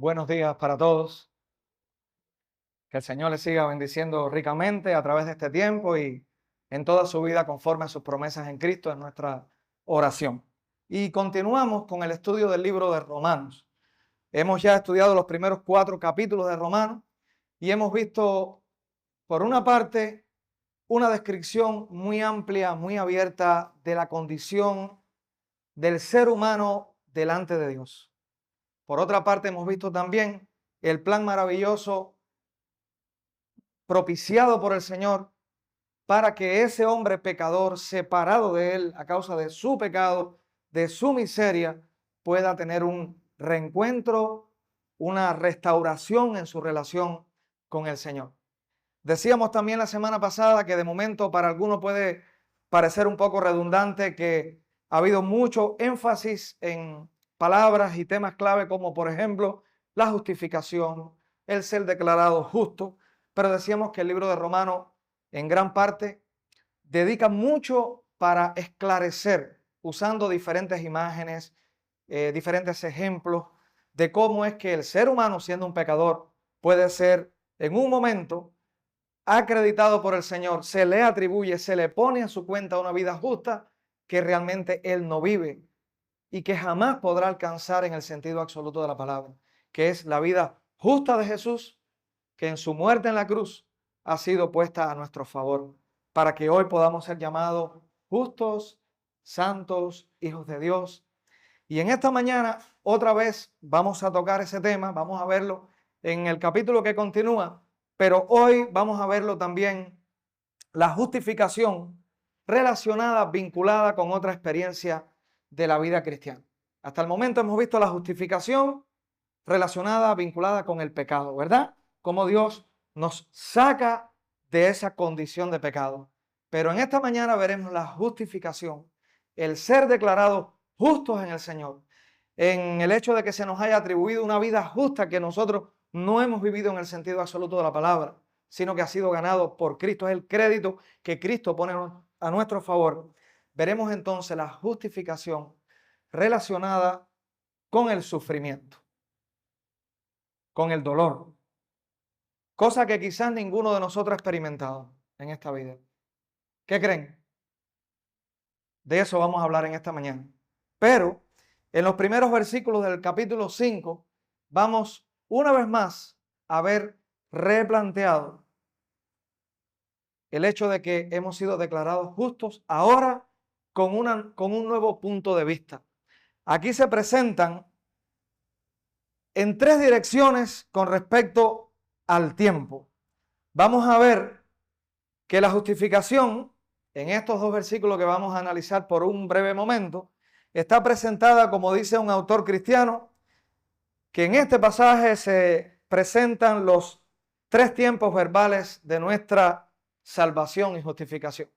Buenos días para todos. Que el Señor les siga bendiciendo ricamente a través de este tiempo y en toda su vida conforme a sus promesas en Cristo en nuestra oración. Y continuamos con el estudio del libro de Romanos. Hemos ya estudiado los primeros 4 capítulos de Romanos y hemos visto, por una parte, una descripción muy amplia, muy abierta de la condición del ser humano delante de Dios. Por otra parte, hemos visto también el plan maravilloso propiciado por el Señor para que ese hombre pecador, separado de él a causa de su pecado, de su miseria, pueda tener un reencuentro, una restauración en su relación con el Señor. Decíamos también la semana pasada que de momento para algunos puede parecer un poco redundante que ha habido mucho énfasis en palabras y temas clave como por ejemplo la justificación, el ser declarado justo, pero decíamos que el libro de Romanos en gran parte dedica mucho para esclarecer usando diferentes imágenes, diferentes ejemplos de cómo es que el ser humano siendo un pecador puede ser en un momento acreditado por el Señor, se le atribuye, se le pone a su cuenta una vida justa que realmente él no vive y que jamás podrá alcanzar en el sentido absoluto de la palabra, que es la vida justa de Jesús, que en su muerte en la cruz ha sido puesta a nuestro favor, para que hoy podamos ser llamados justos, santos, hijos de Dios. Y en esta mañana otra vez vamos a tocar ese tema, vamos a verlo en el capítulo que continúa, pero hoy vamos a verlo también, la justificación relacionada, vinculada con otra experiencia de la vida cristiana. Hasta el momento hemos visto la justificación relacionada, vinculada con el pecado, ¿verdad? Cómo Dios nos saca de esa condición de pecado. Pero en esta mañana veremos la justificación, el ser declarados justos en el Señor, en el hecho de que se nos haya atribuido una vida justa que nosotros no hemos vivido en el sentido absoluto de la palabra, sino que ha sido ganado por Cristo. Es el crédito que Cristo pone a nuestro favor. Veremos entonces la justificación relacionada con el sufrimiento, con el dolor, cosa que quizás ninguno de nosotros ha experimentado en esta vida. ¿Qué creen? De eso vamos a hablar en esta mañana. Pero en los primeros versículos del capítulo 5 vamos una vez más a ver replanteado el hecho de que hemos sido declarados justos ahora con un nuevo punto de vista. Aquí se presentan en 3 direcciones con respecto al tiempo. Vamos a ver que la justificación, en estos 2 versículos que vamos a analizar por un breve momento, está presentada, como dice un autor cristiano, que en este pasaje se presentan los 3 tiempos verbales de nuestra salvación y justificación.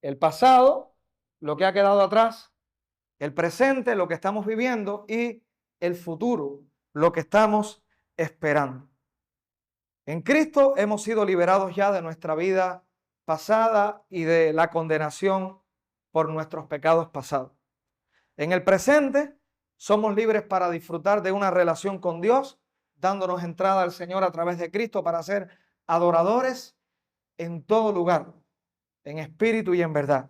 El pasado, lo que ha quedado atrás, el presente, lo que estamos viviendo, y el futuro, lo que estamos esperando. En Cristo hemos sido liberados ya de nuestra vida pasada y de la condenación por nuestros pecados pasados. En el presente somos libres para disfrutar de una relación con Dios, dándonos entrada al Señor a través de Cristo para ser adoradores en todo lugar, en espíritu y en verdad.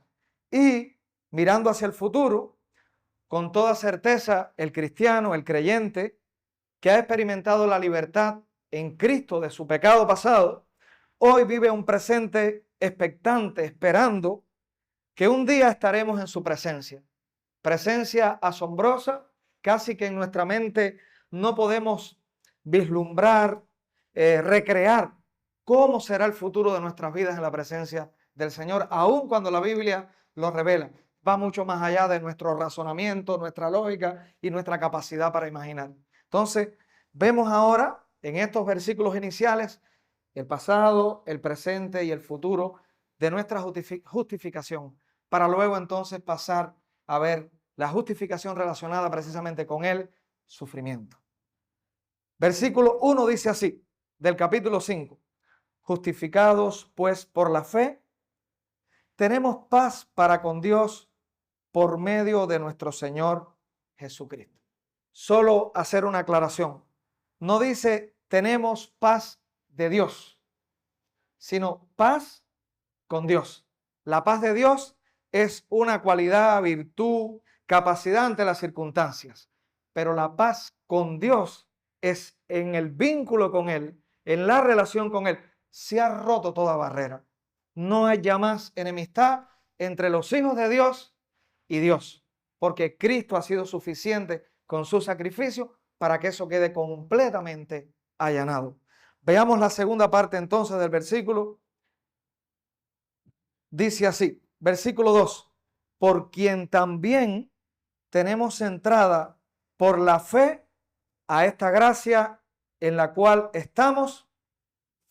Y mirando hacia el futuro, con toda certeza, el cristiano, el creyente, que ha experimentado la libertad en Cristo de su pecado pasado, hoy vive un presente expectante, esperando que un día estaremos en su presencia. Presencia asombrosa, casi que en nuestra mente no podemos vislumbrar, recrear cómo será el futuro de nuestras vidas en la presencia del Señor, aun cuando la Biblia lo revela. Va mucho más allá de nuestro razonamiento, nuestra lógica y nuestra capacidad para imaginar. Entonces, vemos ahora en estos versículos iniciales el pasado, el presente y el futuro de nuestra justificación, para luego entonces pasar a ver la justificación relacionada precisamente con el sufrimiento. Versículo 1 dice así, del capítulo 5: justificados pues por la fe, tenemos paz para con Dios por medio de nuestro Señor Jesucristo. solo hacer una aclaración. No dice tenemos paz de Dios, sino paz con Dios. La paz de Dios es una cualidad, virtud, capacidad ante las circunstancias. Pero la paz con Dios es en el vínculo con Él, en la relación con Él. Se ha roto toda barrera. No hay ya más enemistad entre los hijos de Dios y Dios, porque Cristo ha sido suficiente con su sacrificio para que eso quede completamente allanado. Veamos la segunda parte entonces del versículo. Dice así, versículo 2, por quien también tenemos entrada por la fe a esta gracia en la cual estamos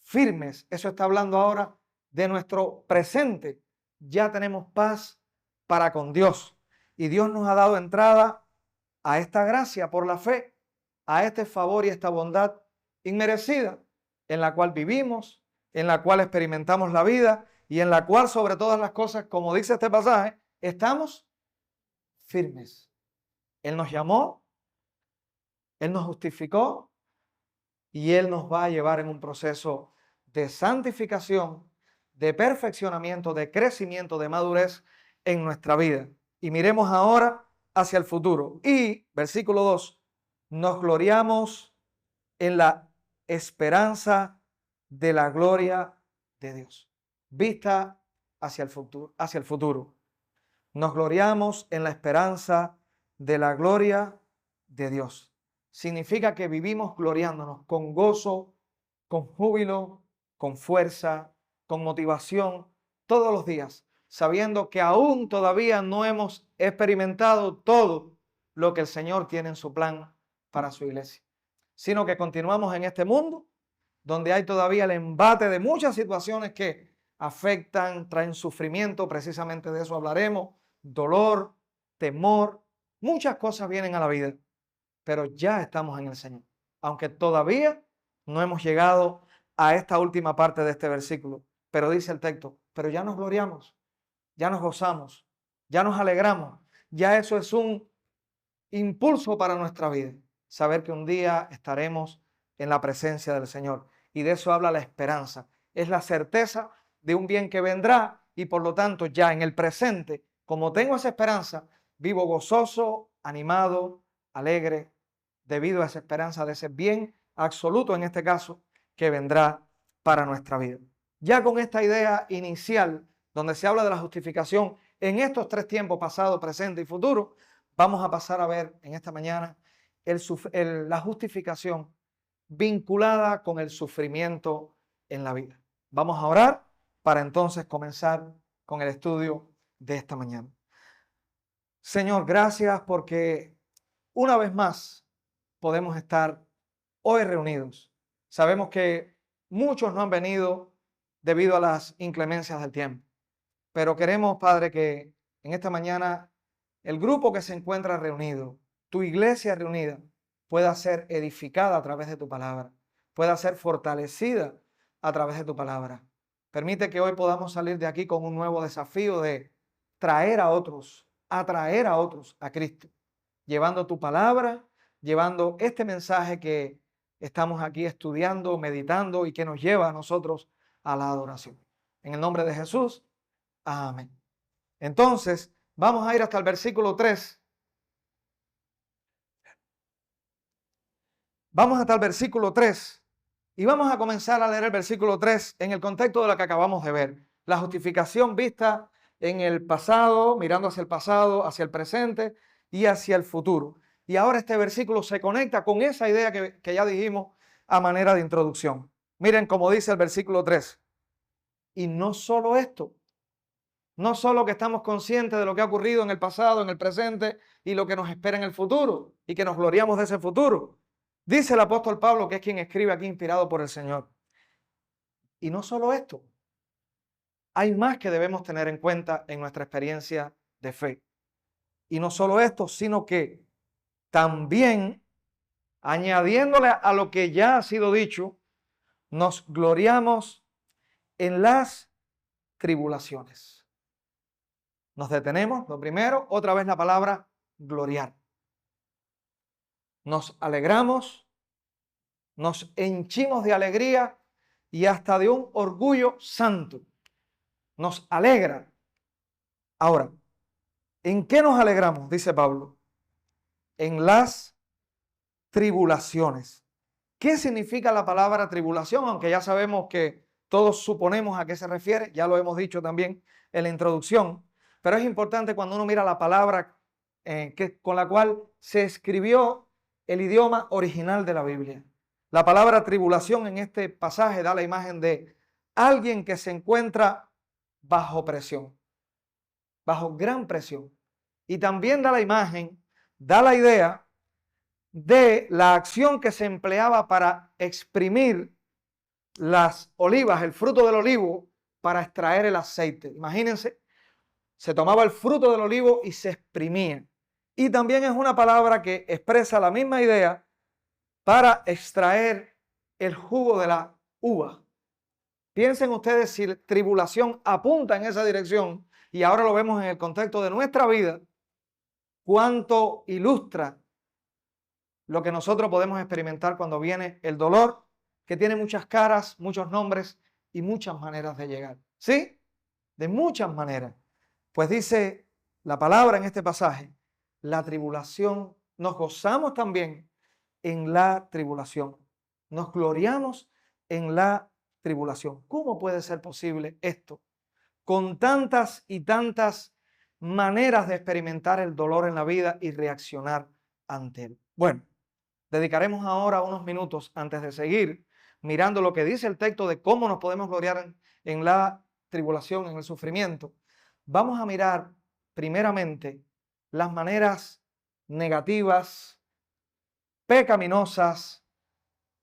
firmes. Eso está hablando ahora de nuestro presente. Ya tenemos paz para con Dios y Dios nos ha dado entrada a esta gracia por la fe, a este favor y esta bondad inmerecida en la cual vivimos, en la cual experimentamos la vida y en la cual sobre todas las cosas, como dice este pasaje, estamos firmes. Él nos llamó, Él nos justificó y Él nos va a llevar en un proceso de santificación, de perfeccionamiento, de crecimiento, de madurez en nuestra vida. Y miremos ahora hacia el futuro. Y, versículo 2, nos gloriamos en la esperanza de la gloria de Dios. Vista hacia el futuro, hacia el futuro. Nos gloriamos en la esperanza de la gloria de Dios. Significa que vivimos gloriándonos con gozo, con júbilo, con fuerza, con motivación, todos los días, sabiendo que aún todavía no hemos experimentado todo lo que el Señor tiene en su plan para su iglesia, sino que continuamos en este mundo donde hay todavía el embate de muchas situaciones que afectan, traen sufrimiento, precisamente de eso hablaremos, dolor, temor, muchas cosas vienen a la vida, pero ya estamos en el Señor, aunque todavía no hemos llegado a esta última parte de este versículo, pero dice el texto, pero ya nos gloriamos, ya nos gozamos, ya nos alegramos, ya eso es un impulso para nuestra vida, saber que un día estaremos en la presencia del Señor. Y de eso habla la esperanza. Es la certeza de un bien que vendrá y por lo tanto ya en el presente, como tengo esa esperanza, vivo gozoso, animado, alegre, debido a esa esperanza de ese bien absoluto en este caso que vendrá para nuestra vida. Ya con esta idea inicial, donde se habla de la justificación en estos 3 tiempos, pasado, presente y futuro, vamos a pasar a ver en esta mañana la justificación vinculada con el sufrimiento en la vida. Vamos a orar para entonces comenzar con el estudio de esta mañana. Señor, gracias porque una vez más podemos estar hoy reunidos. Sabemos que muchos no han venido debido a las inclemencias del tiempo, pero queremos, Padre, que en esta mañana el grupo que se encuentra reunido, tu iglesia reunida, pueda ser edificada a través de tu palabra, pueda ser fortalecida a través de tu palabra. Permite que hoy podamos salir de aquí con un nuevo desafío de traer a otros, atraer a otros a Cristo, llevando tu palabra, llevando este mensaje que estamos aquí estudiando, meditando y que nos lleva a nosotros a la adoración. En el nombre de Jesús, amén. Entonces, vamos a ir hasta el versículo 3. Vamos hasta el versículo 3 y vamos a comenzar a leer el versículo 3 en el contexto de lo que acabamos de ver. La justificación vista en el pasado, mirando hacia el presente y hacia el futuro. Y ahora este versículo se conecta con esa idea que ya dijimos a manera de introducción. Miren cómo dice el versículo 3. Y no solo esto, no solo que estamos conscientes de lo que ha ocurrido en el pasado, en el presente y lo que nos espera en el futuro y que nos gloriamos de ese futuro. Dice el apóstol Pablo, que es quien escribe aquí inspirado por el Señor. Y no solo esto, hay más que debemos tener en cuenta en nuestra experiencia de fe. Y no solo esto, sino que también, añadiéndole a lo que ya ha sido dicho, nos gloriamos en las tribulaciones. Nos detenemos, lo primero, otra vez la palabra gloriar. nos alegramos, nos henchimos de alegría y hasta de un orgullo santo. Nos alegra. Ahora, ¿en qué nos alegramos? Dice Pablo. En las tribulaciones. ¿Qué significa la palabra tribulación? Aunque ya sabemos que todos suponemos a qué se refiere, ya lo hemos dicho también en la introducción, pero es importante cuando uno mira la palabra con la cual se escribió el idioma original de la Biblia. La palabra tribulación en este pasaje da la imagen de alguien que se encuentra bajo presión, bajo gran presión. Y también da la imagen, da la idea de la acción que se empleaba para exprimir las olivas, el fruto del olivo, para extraer el aceite. Imagínense, se tomaba el fruto del olivo y se exprimía. Y también es una palabra que expresa la misma idea para extraer el jugo de la uva. Piensen ustedes si tribulación apunta en esa dirección, y ahora lo vemos en el contexto de nuestra vida, cuánto ilustra lo que nosotros podemos experimentar cuando viene el dolor, que tiene muchas caras, muchos nombres y muchas maneras de llegar. ¿Sí? De muchas maneras. Pues dice la palabra en este pasaje, la tribulación, nos gozamos también en la tribulación. Nos gloriamos en la tribulación. ¿Cómo puede ser posible esto? Con tantas y tantas maneras de experimentar el dolor en la vida y reaccionar ante él. Bueno, dedicaremos ahora unos minutos antes de seguir mirando lo que dice el texto de cómo nos podemos gloriar en la tribulación, en el sufrimiento. Vamos a mirar primeramente las maneras negativas, pecaminosas,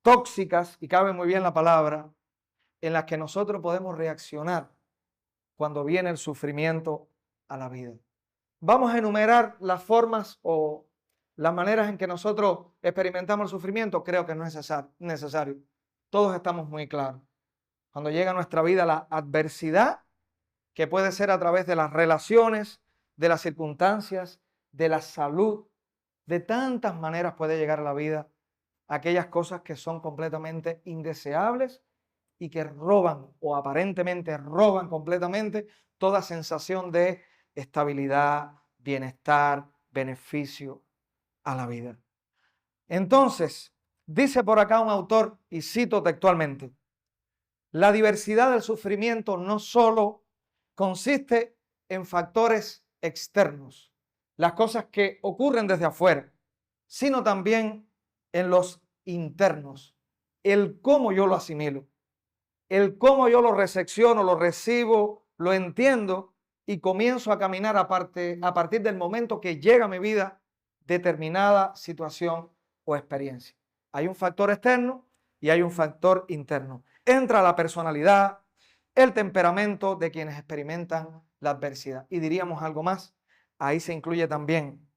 tóxicas, y cabe muy bien la palabra, en las que nosotros podemos reaccionar cuando viene el sufrimiento a la vida. Vamos a enumerar las formas o las maneras en que nosotros experimentamos el sufrimiento. Creo que no es necesario. Todos estamos muy claros. Cuando llega a nuestra vida la adversidad, que puede ser a través de las relaciones, de las circunstancias, de la salud, de tantas maneras puede llegar a la vida aquellas cosas que son completamente indeseables y que roban o aparentemente roban completamente toda sensación de estabilidad, bienestar, beneficio a la vida. Entonces, dice por acá un autor, y cito textualmente, la diversidad del sufrimiento no solo consiste en factores externos, las cosas que ocurren desde afuera, sino también en los internos, el cómo yo lo asimilo, el cómo yo lo recepciono, lo recibo, lo entiendo y comienzo a caminar a partir del momento que llega a mi vida determinada situación o experiencia. Hay un factor externo y hay un factor interno. Entra la personalidad, el temperamento de quienes experimentan la adversidad. Y diríamos algo más, ahí se incluye también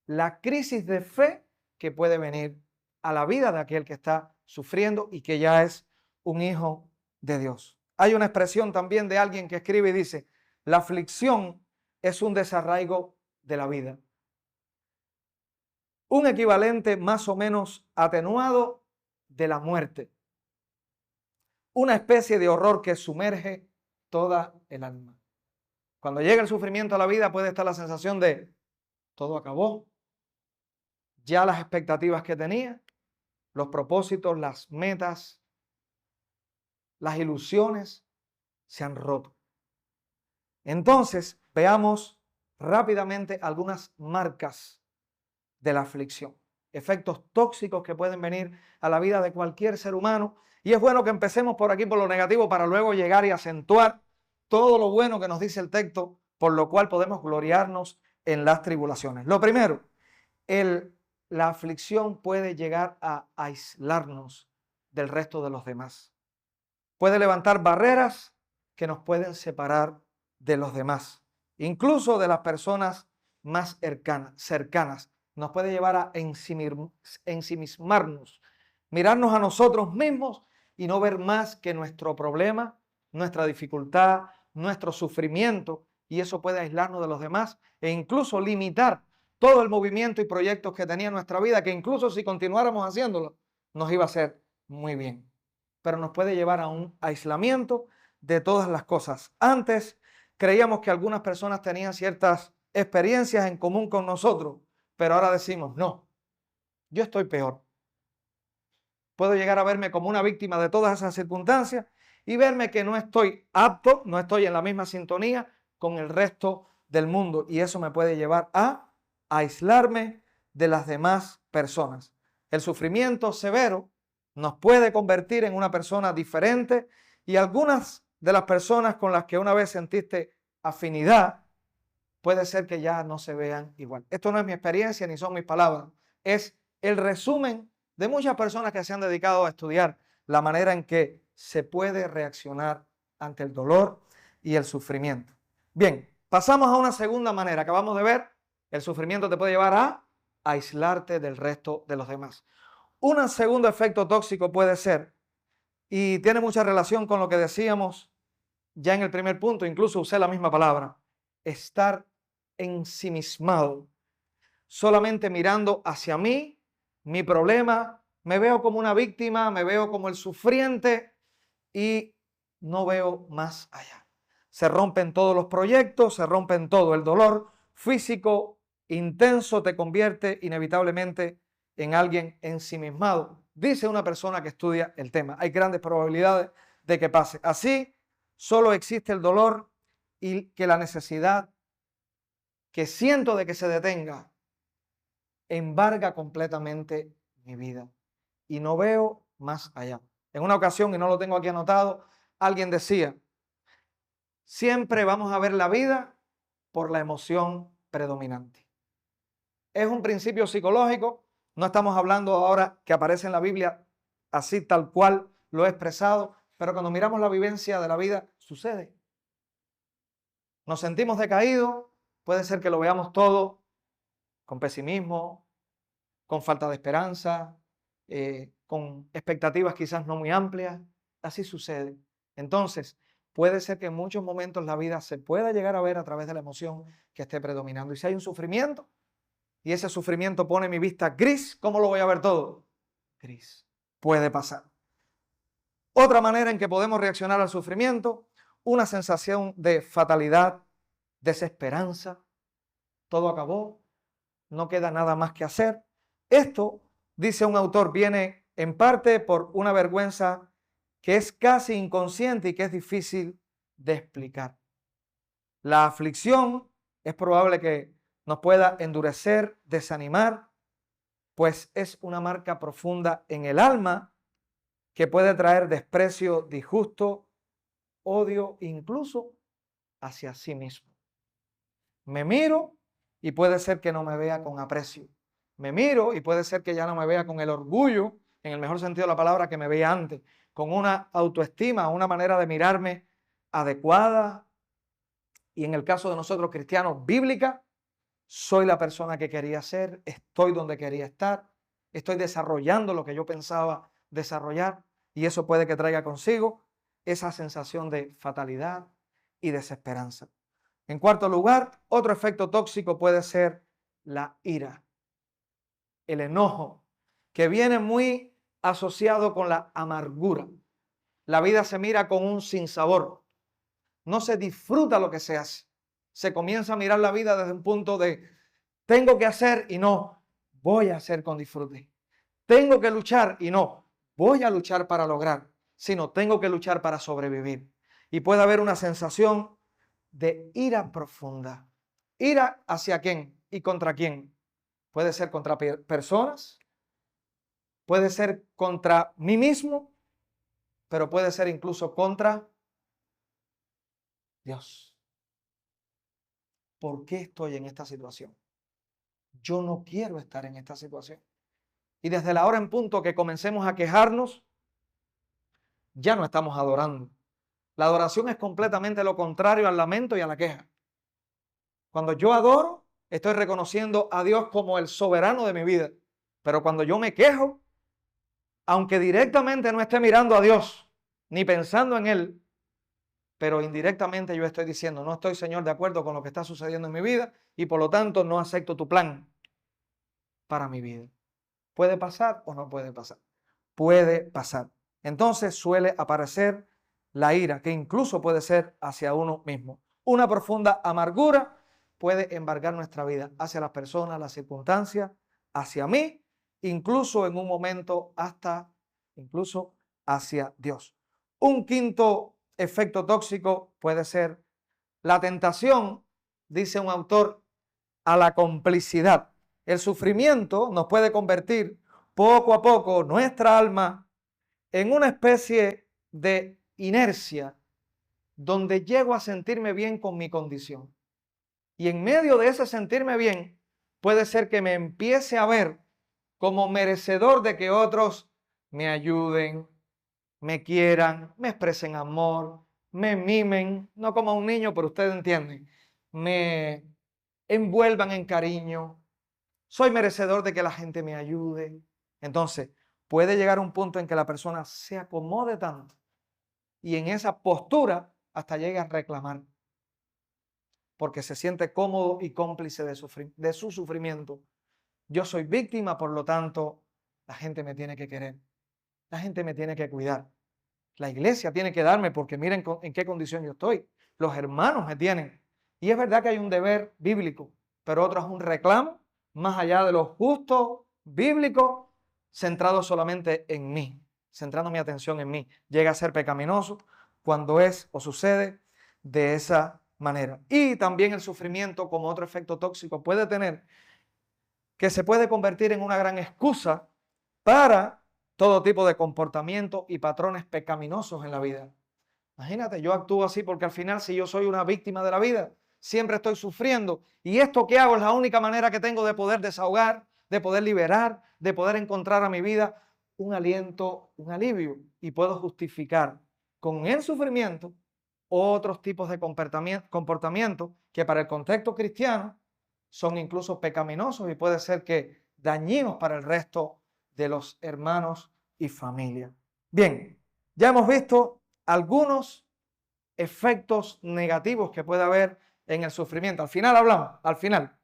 la crisis de fe que puede venir a la vida de aquel que está sufriendo y que ya es un hijo de Dios. Hay una expresión también de alguien que escribe y dice, la aflicción es un desarraigo de la vida. Un equivalente más o menos atenuado de la muerte. Una especie de horror que sumerge toda el alma. Cuando llega el sufrimiento a la vida puede estar la sensación de todo acabó, ya las expectativas que tenía, los propósitos, las metas, las ilusiones se han roto. Entonces, veamos rápidamente algunas marcas de la aflicción, efectos tóxicos que pueden venir a la vida de cualquier ser humano. Y es bueno que empecemos por aquí, por lo negativo, para luego llegar y acentuar todo lo bueno que nos dice el texto, por lo cual podemos gloriarnos en las tribulaciones. Lo primero, la aflicción puede llegar a aislarnos del resto de los demás. Puede levantar barreras que nos pueden separar de los demás, incluso de las personas más cercanas. Nos puede llevar a ensimismarnos, mirarnos a nosotros mismos y no ver más que nuestro problema, nuestra dificultad, nuestro sufrimiento, y eso puede aislarnos de los demás e incluso limitar todo el movimiento y proyectos que tenía nuestra vida, que incluso si continuáramos haciéndolo, nos iba a hacer muy bien. Pero nos puede llevar a un aislamiento de todas las cosas. Antes creíamos que algunas personas tenían ciertas experiencias en común con nosotros, pero ahora decimos, no, yo estoy peor. Puedo llegar a verme como una víctima de todas esas circunstancias y verme que no estoy apto, no estoy en la misma sintonía con el resto del mundo. Y eso me puede llevar a aislarme de las demás personas. El sufrimiento severo nos puede convertir en una persona diferente y algunas de las personas con las que una vez sentiste afinidad, puede ser que ya no se vean igual. Esto no es mi experiencia ni son mis palabras, es el resumen de muchas personas que se han dedicado a estudiar la manera en que se puede reaccionar ante el dolor y el sufrimiento. Bien, pasamos a una segunda manera. Acabamos de ver, el sufrimiento te puede llevar a aislarte del resto de los demás. Un segundo efecto tóxico puede ser, y tiene mucha relación con lo que decíamos ya en el primer punto, incluso usé la misma palabra, estar ensimismado, solamente mirando hacia mí, mi problema, me veo como una víctima, me veo como el sufriente y no veo más allá. Se rompen todos los proyectos, se rompen todo. El dolor físico intenso te convierte inevitablemente en alguien ensimismado. Dice una persona que estudia el tema. Hay grandes probabilidades de que pase. Así, solo existe el dolor y que la necesidad que siento de que se detenga embarga completamente mi vida y no veo más allá. En una ocasión, y no lo tengo aquí anotado, alguien decía, siempre vamos a ver la vida por la emoción predominante. Es un principio psicológico, no estamos hablando ahora que aparece en la Biblia así tal cual lo he expresado, pero cuando miramos la vivencia de la vida, sucede. Nos sentimos decaídos, puede ser que lo veamos todo con pesimismo, con falta de esperanza, con expectativas quizás no muy amplias. Así sucede. Entonces, puede ser que en muchos momentos la vida se pueda llegar a ver a través de la emoción que esté predominando. Y si hay un sufrimiento, y ese sufrimiento pone mi vista gris, ¿cómo lo voy a ver todo? Gris. Puede pasar. Otra manera en que podemos reaccionar al sufrimiento, una sensación de fatalidad, desesperanza. Todo acabó, no queda nada más que hacer. Esto, dice un autor, viene en parte por una vergüenza que es casi inconsciente y que es difícil de explicar. La aflicción es probable que nos pueda endurecer, desanimar, pues es una marca profunda en el alma que puede traer desprecio, disgusto, odio, incluso hacia sí mismo. Me miro y puede ser que no me vea con aprecio. Me miro y puede ser que ya no me vea con el orgullo, en el mejor sentido de la palabra, que me veía antes, con una autoestima, una manera de mirarme adecuada. Y en el caso de nosotros cristianos, bíblica, soy la persona que quería ser, estoy donde quería estar, estoy desarrollando lo que yo pensaba desarrollar y eso puede que traiga consigo esa sensación de fatalidad y desesperanza. En cuarto lugar, otro efecto tóxico puede ser la ira, el enojo, que viene muy asociado con la amargura. La vida se mira con un sinsabor, no se disfruta lo que se hace. Se comienza a mirar la vida desde un punto de tengo que hacer y no, voy a hacer con disfrute. Tengo que luchar y no, voy a luchar para lograr, sino tengo que luchar para sobrevivir. Y puede haber una sensación de ira profunda. ¿Ira hacia quién y contra quién? Puede ser contra personas, puede ser contra mí mismo, pero puede ser incluso contra Dios. ¿Por qué estoy en esta situación? Yo no quiero estar en esta situación. Y desde la hora en punto que comencemos a quejarnos, ya no estamos adorando. La adoración es completamente lo contrario al lamento y a la queja. Cuando yo adoro, estoy reconociendo a Dios como el soberano de mi vida. Pero cuando yo me quejo, aunque directamente no esté mirando a Dios, ni pensando en Él, pero indirectamente yo estoy diciendo, no estoy, Señor, de acuerdo con lo que está sucediendo en mi vida y por lo tanto no acepto tu plan. para mi vida. ¿Puede pasar o no puede pasar? Puede pasar. Entonces suele aparecer la ira, que incluso puede ser hacia uno mismo. Una profunda amargura puede embargar nuestra vida hacia las personas, las circunstancias, hacia mí, incluso en un momento hasta incluso hacia Dios. Un quinto efecto tóxico puede ser la tentación, dice un autor, a la complicidad. El sufrimiento nos puede convertir poco a poco nuestra alma en una especie de inercia donde llego a sentirme bien con mi condición. Y en medio de ese sentirme bien, puede ser que me empiece a ver como merecedor de que otros me ayuden, me quieran, me expresen amor, me mimen, no como a un niño, pero ustedes entienden, me envuelvan en cariño. Soy merecedor de que la gente me ayude. Entonces, puede llegar un punto en que la persona se acomode tanto y en esa postura hasta llega a reclamar, porque se siente cómodo y cómplice de su sufrimiento. Yo soy víctima, por lo tanto, la gente me tiene que querer, la gente me tiene que cuidar, la iglesia tiene que darme, porque miren en qué condición yo estoy, los hermanos me tienen. Y es verdad que hay un deber bíblico, pero otro es un reclamo más allá de lo justo bíblico, centrado solamente en mí, centrando mi atención en mí. Llega a ser pecaminoso cuando es o sucede de esa manera. Y también el sufrimiento, como otro efecto tóxico, puede tener que se puede convertir en una gran excusa para todo tipo de comportamiento y patrones pecaminosos en la vida. Imagínate, yo actúo así porque al final, si yo soy una víctima de la vida, siempre estoy sufriendo, y esto que hago es la única manera que tengo de poder desahogar, de poder liberar, de poder encontrar a mi vida un aliento, un alivio, y puedo justificar con el sufrimiento otros tipos de comportamiento que para el contexto cristiano son incluso pecaminosos y puede ser que dañinos para el resto de los hermanos y familia. Bien, ya hemos visto algunos efectos negativos que puede haber en el sufrimiento. Al final hablamos, al final.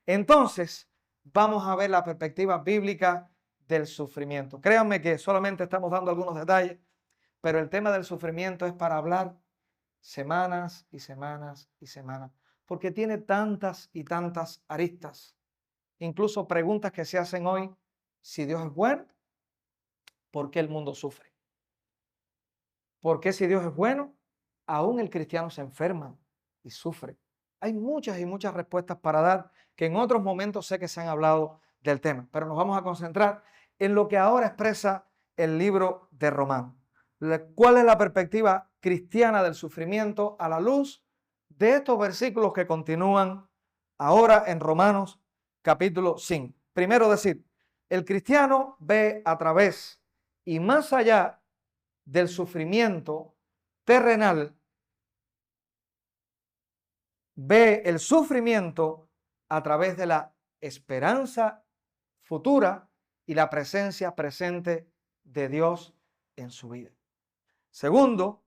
Entonces, vamos a ver la perspectiva bíblica del sufrimiento. Créanme que solamente estamos dando algunos detalles, pero el tema del sufrimiento es para hablar semanas y semanas y semanas, porque tiene tantas y tantas aristas, incluso preguntas que se hacen hoy: si Dios es bueno, ¿por qué el mundo sufre? ¿Por qué, si Dios es bueno, aún el cristiano se enferma y sufre? Hay muchas y muchas respuestas para dar, que en otros momentos sé que se han hablado del tema, pero nos vamos a concentrar en lo que ahora expresa el libro de Romanos. ¿Cuál es la perspectiva cristiana del sufrimiento a la luz de estos versículos que continúan ahora en Romanos capítulo 5? Primero decir, el cristiano ve a través y más allá del sufrimiento terrenal, ve el sufrimiento a través de la esperanza futura y la presencia presente de Dios en su vida. Segundo,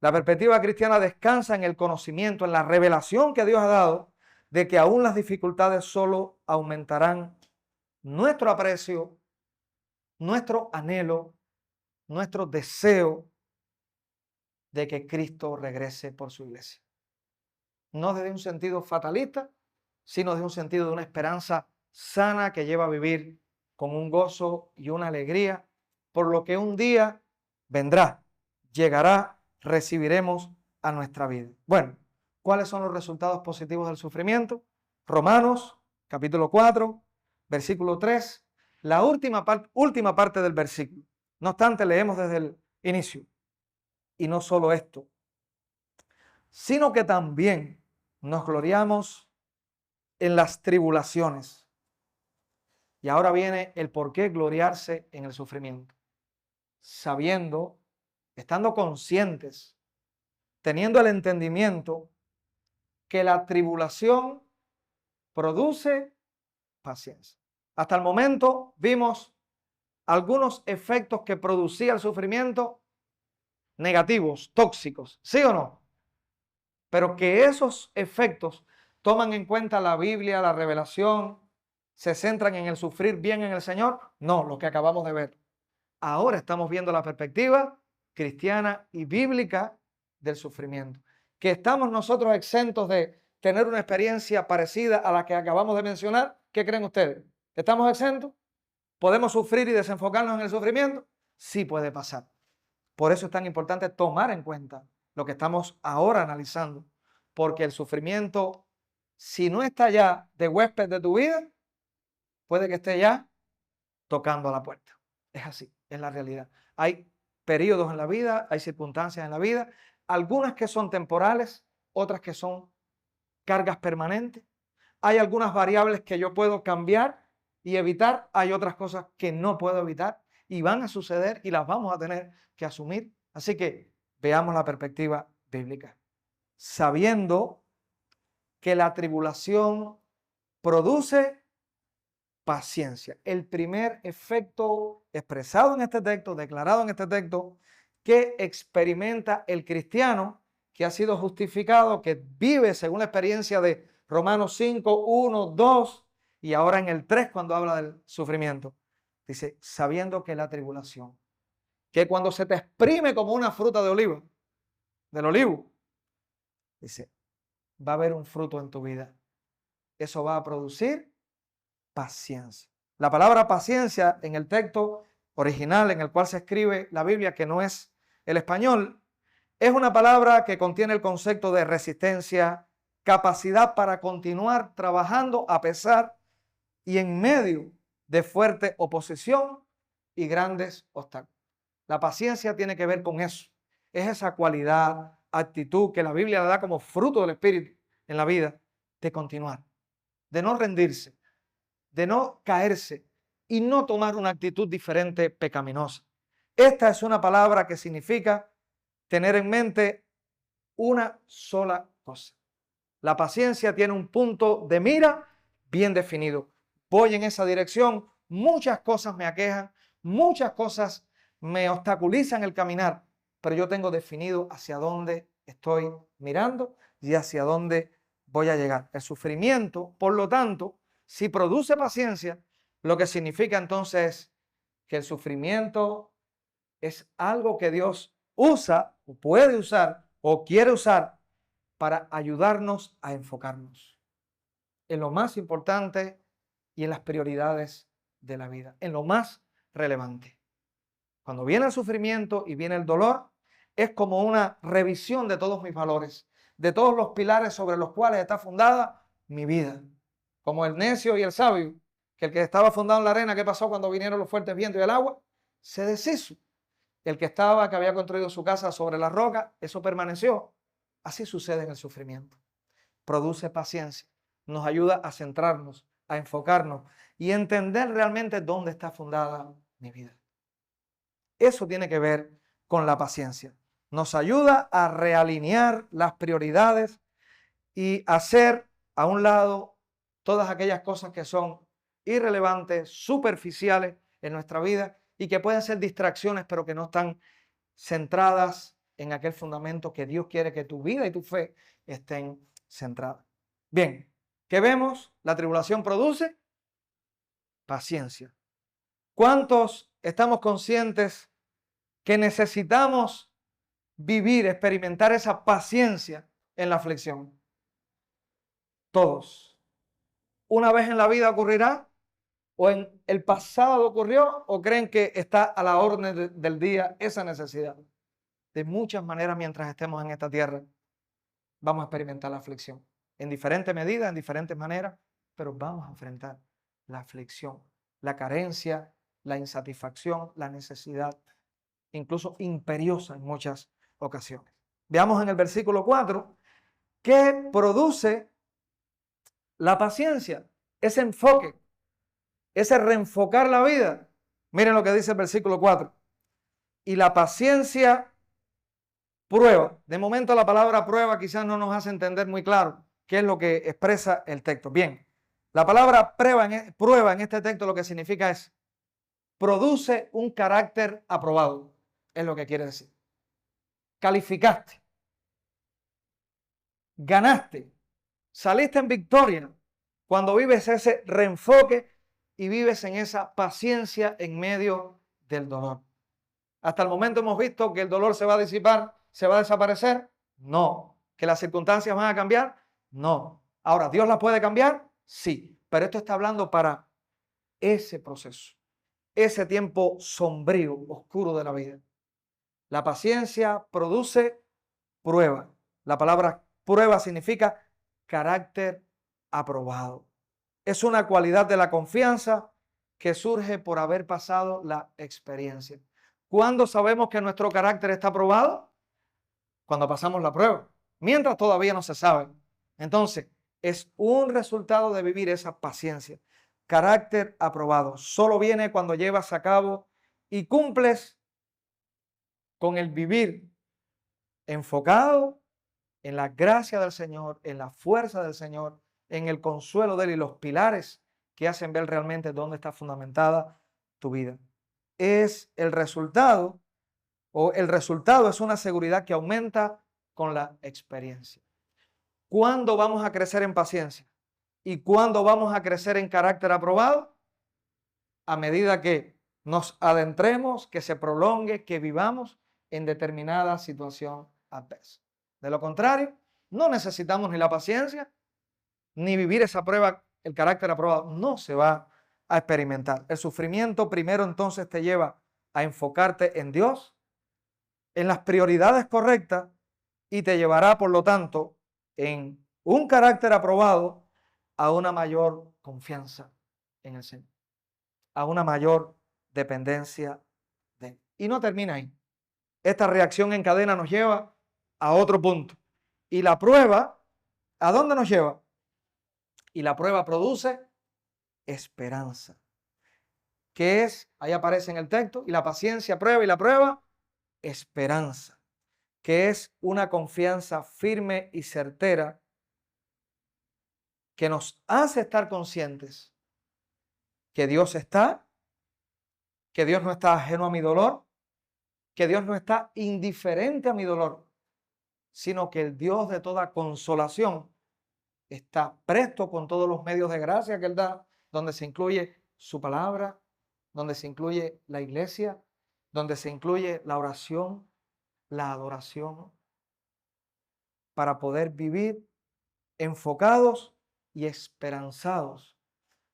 la perspectiva cristiana descansa en el conocimiento, en la revelación que Dios ha dado de que aún las dificultades solo aumentarán nuestro aprecio, nuestro anhelo, nuestro deseo de que Cristo regrese por su iglesia. No desde un sentido fatalista, sino desde un sentido de una esperanza sana que lleva a vivir con un gozo y una alegría, por lo que un día vendrá, llegará, recibiremos a nuestra vida. Bueno, ¿cuáles son los resultados positivos del sufrimiento? Romanos, capítulo 4, versículo 3, la última parte del versículo. No obstante, leemos desde el inicio. Y no solo esto, sino que también nos gloriamos en las tribulaciones. Y ahora viene el por qué gloriarse en el sufrimiento. Sabiendo, estando conscientes, teniendo el entendimiento que la tribulación produce paciencia. Hasta el momento vimos algunos efectos que producía el sufrimiento negativos, tóxicos, ¿sí o no? Pero que esos efectos toman en cuenta la Biblia, la revelación, se centran en el sufrir bien en el Señor. No, lo que acabamos de ver. Ahora estamos viendo la perspectiva cristiana y bíblica del sufrimiento. Que estamos nosotros exentos de tener una experiencia parecida a la que acabamos de mencionar. ¿Qué creen ustedes? ¿Estamos exentos? ¿Podemos sufrir y desenfocarnos en el sufrimiento? Sí puede pasar. Por eso es tan importante tomar en cuenta lo que estamos ahora analizando. Porque el sufrimiento, si no está ya de huésped de tu vida, puede que esté ya tocando a la puerta. Es así, es la realidad. Hay periodos en la vida, hay circunstancias en la vida, algunas que son temporales, otras que son cargas permanentes. Hay algunas variables que yo puedo cambiar y evitar, hay otras cosas que no puedo evitar y van a suceder y las vamos a tener que asumir. Así que veamos la perspectiva bíblica. Sabiendo que la tribulación produce paciencia. El primer efecto expresado en este texto, declarado en este texto, que experimenta el cristiano que ha sido justificado, que vive según la experiencia de Romanos 5, 1, 2 y ahora en el 3 cuando habla del sufrimiento. Dice, sabiendo que la tribulación, que cuando se te exprime como una fruta de olivo, del olivo, dice, va a haber un fruto en tu vida. Eso va a producir paciencia. La palabra paciencia en el texto original en el cual se escribe la Biblia, que no es el español, es una palabra que contiene el concepto de resistencia, capacidad para continuar trabajando a pesar y en medio de fuerte oposición y grandes obstáculos. La paciencia tiene que ver con eso. Es esa cualidad, actitud que la Biblia le da como fruto del Espíritu en la vida de continuar, de no rendirse, de no caerse y no tomar una actitud diferente, pecaminosa. Esta es una palabra que significa tener en mente una sola cosa. La paciencia tiene un punto de mira bien definido. Voy en esa dirección, muchas cosas me aquejan, muchas cosas me obstaculizan el caminar, pero yo tengo definido hacia dónde estoy mirando y hacia dónde voy a llegar. El sufrimiento, por lo tanto, si produce paciencia, lo que significa entonces que el sufrimiento es algo que Dios usa o puede usar o quiere usar para ayudarnos a enfocarnos en lo más importante y en las prioridades de la vida, en lo más relevante. Cuando viene el sufrimiento y viene el dolor, es como una revisión de todos mis valores, de todos los pilares sobre los cuales está fundada mi vida. Como el necio y el sabio, que el que estaba fundado en la arena, ¿qué pasó cuando vinieron los fuertes vientos y el agua? Se deshizo. El que había construido su casa sobre la roca, eso permaneció. Así sucede en el sufrimiento. Produce paciencia, nos ayuda a centrarnos, a enfocarnos y entender realmente dónde está fundada mi vida. Eso tiene que ver con la paciencia. Nos ayuda a realinear las prioridades y hacer a un lado todas aquellas cosas que son irrelevantes, superficiales en nuestra vida y que pueden ser distracciones, pero que no están centradas en aquel fundamento que Dios quiere que tu vida y tu fe estén centradas. Bien, ¿qué vemos? La tribulación produce paciencia. ¿Cuántos estamos conscientes que necesitamos vivir, experimentar esa paciencia en la aflicción? Todos. ¿Una vez en la vida ocurrirá? ¿O en el pasado ocurrió? ¿O creen que está a la orden del día esa necesidad? De muchas maneras, mientras estemos en esta tierra, vamos a experimentar la aflicción. En diferentes medidas, en diferentes maneras, pero vamos a enfrentar la aflicción, la carencia, la insatisfacción, la necesidad, incluso imperiosa en muchas ocasiones. Veamos en el versículo 4 qué produce la paciencia, ese enfoque, ese reenfocar la vida. Miren lo que dice el versículo 4. Y la paciencia prueba. De momento la palabra prueba quizás no nos hace entender muy claro qué es lo que expresa el texto. Bien, la palabra prueba en este texto lo que significa es produce un carácter aprobado. Es lo que quiere decir. Calificaste, ganaste, saliste en victoria, Cuando vives ese reenfoque y vives en esa paciencia en medio del dolor. Hasta el momento hemos visto que el dolor se va a disipar, se va a desaparecer. No. ¿Que las circunstancias van a cambiar? No. Ahora, ¿Dios las puede cambiar? Sí. Pero esto está hablando para ese proceso, ese tiempo sombrío, oscuro de la vida. La paciencia produce prueba. La palabra prueba significa carácter aprobado. Es una cualidad de la confianza que surge por haber pasado la experiencia. ¿Cuándo sabemos que nuestro carácter está aprobado? Cuando pasamos la prueba. Mientras todavía no se sabe. Entonces, es un resultado de vivir esa paciencia. Carácter aprobado. Solo viene cuando llevas a cabo y cumples con el vivir enfocado en la gracia del Señor, en la fuerza del Señor, en el consuelo de Él y los pilares que hacen ver realmente dónde está fundamentada tu vida. Es el resultado, o el resultado es una seguridad que aumenta con la experiencia. ¿Cuándo vamos a crecer en paciencia? ¿Y cuándo vamos a crecer en carácter aprobado? A medida que nos adentremos, que se prolongue, que vivamos en determinada situación adversa. De lo contrario, no necesitamos ni la paciencia, ni vivir esa prueba, el carácter aprobado, no se va a experimentar. El sufrimiento primero entonces te lleva a enfocarte en Dios, en las prioridades correctas, y te llevará, por lo tanto, en un carácter aprobado a una mayor confianza en el Señor, a una mayor dependencia de Él. Y no termina ahí. Esta reacción en cadena nos lleva a otro punto. Y la prueba, ¿a dónde nos lleva? Y la prueba produce esperanza. ¿Qué es? Ahí aparece en el texto. Y la paciencia prueba, y la prueba, esperanza. Que es una confianza firme y certera que nos hace estar conscientes que Dios está, que Dios no está ajeno a mi dolor, que Dios no está indiferente a mi dolor, sino que el Dios de toda consolación está presto con todos los medios de gracia que Él da, donde se incluye su palabra, donde se incluye la iglesia, donde se incluye la oración, la adoración, para poder vivir enfocados y esperanzados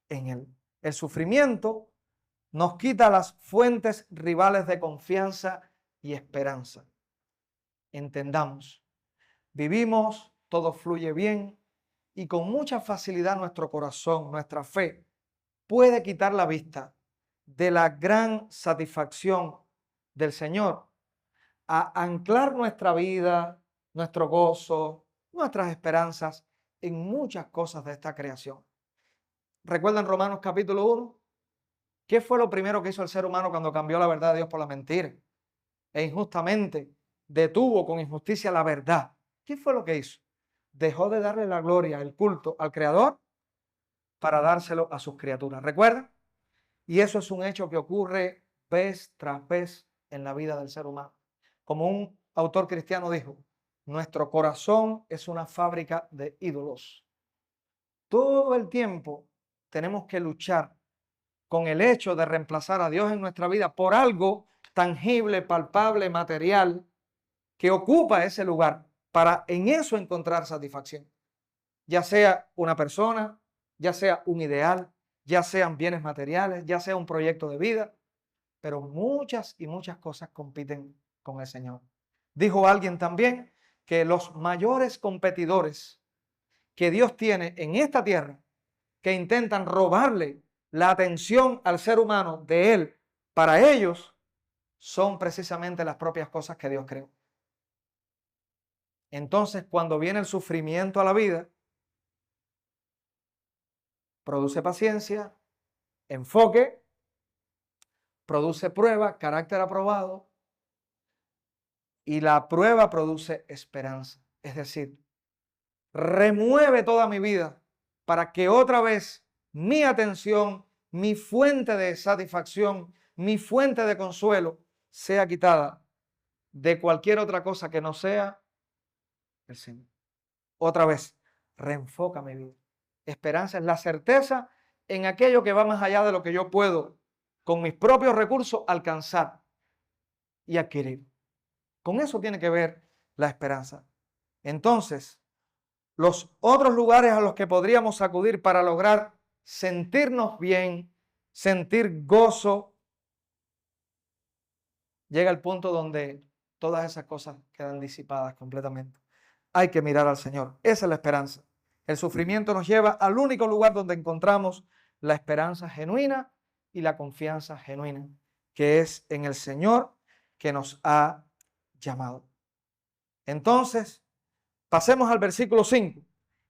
en Él. El sufrimiento nos quita las fuentes rivales de confianza y esperanza. Entendamos, vivimos, todo fluye bien y con mucha facilidad nuestro corazón, nuestra fe, puede quitar la vista de la gran satisfacción del Señor a anclar nuestra vida, nuestro gozo, nuestras esperanzas en muchas cosas de esta creación. ¿Recuerdan Romanos capítulo 1? ¿Qué fue lo primero que hizo el ser humano cuando cambió la verdad de Dios por la mentira? E injustamente detuvo con injusticia la verdad. ¿Qué fue lo que hizo? Dejó de darle la gloria, el culto al Creador para dárselo a sus criaturas. ¿Recuerdan? Y eso es un hecho que ocurre vez tras vez en la vida del ser humano. Como un autor cristiano dijo, nuestro corazón es una fábrica de ídolos. Todo el tiempo tenemos que luchar con el hecho de reemplazar a Dios en nuestra vida por algo tangible, palpable, material, que ocupa ese lugar, para en eso encontrar satisfacción. Ya sea una persona, ya sea un ideal, ya sean bienes materiales, ya sea un proyecto de vida, pero muchas y muchas cosas compiten con el Señor. Dijo alguien también que los mayores competidores que Dios tiene en esta tierra, que intentan robarle la atención al ser humano de Él para ellos, son precisamente las propias cosas que Dios creó. Entonces, cuando viene el sufrimiento a la vida, produce paciencia, enfoque, produce prueba, carácter aprobado, y la prueba produce esperanza. Es decir, remueve toda mi vida para que otra vez mi atención, mi fuente de satisfacción, mi fuente de consuelo sea quitada de cualquier otra cosa que no sea el Señor. Otra vez, reenfoca mi vida. Esperanza es la certeza en aquello que va más allá de lo que yo puedo, con mis propios recursos, alcanzar y adquirir. Con eso tiene que ver la esperanza. Entonces, los otros lugares a los que podríamos acudir para lograr sentirnos bien, sentir gozo, llega el punto donde todas esas cosas quedan disipadas completamente. Hay que mirar al Señor. Esa es la esperanza. El sufrimiento nos lleva al único lugar donde encontramos la esperanza genuina y la confianza genuina, que es en el Señor que nos ha llamado. Entonces, pasemos al versículo 5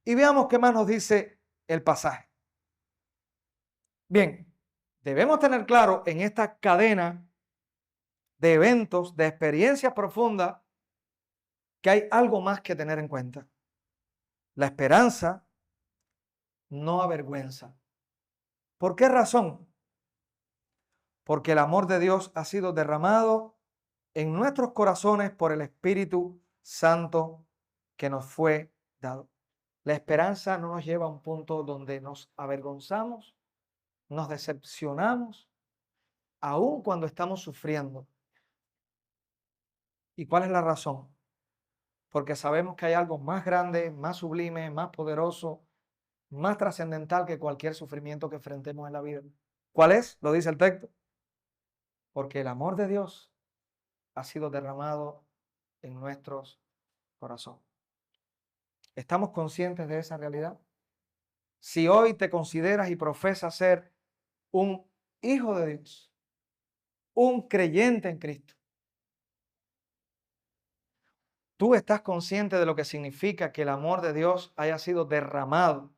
y veamos qué más nos dice el pasaje. Bien, debemos tener claro en esta cadena de eventos, de experiencias profundas, que hay algo más que tener en cuenta. La esperanza no avergüenza. ¿Por qué razón? Porque el amor de Dios ha sido derramado en nuestros corazones por el Espíritu Santo que nos fue dado. La esperanza no nos lleva a un punto donde nos avergonzamos, nos decepcionamos, aun cuando estamos sufriendo. ¿Y cuál es la razón? Porque sabemos que hay algo más grande, más sublime, más poderoso, más trascendental que cualquier sufrimiento que enfrentemos en la vida. ¿Cuál es? Lo dice el texto. Porque el amor de Dios ha sido derramado en nuestros corazones. ¿Estamos conscientes de esa realidad? Si hoy te consideras y profesas ser un hijo de Dios, un creyente en Cristo, ¿tú estás consciente de lo que significa que el amor de Dios haya sido derramado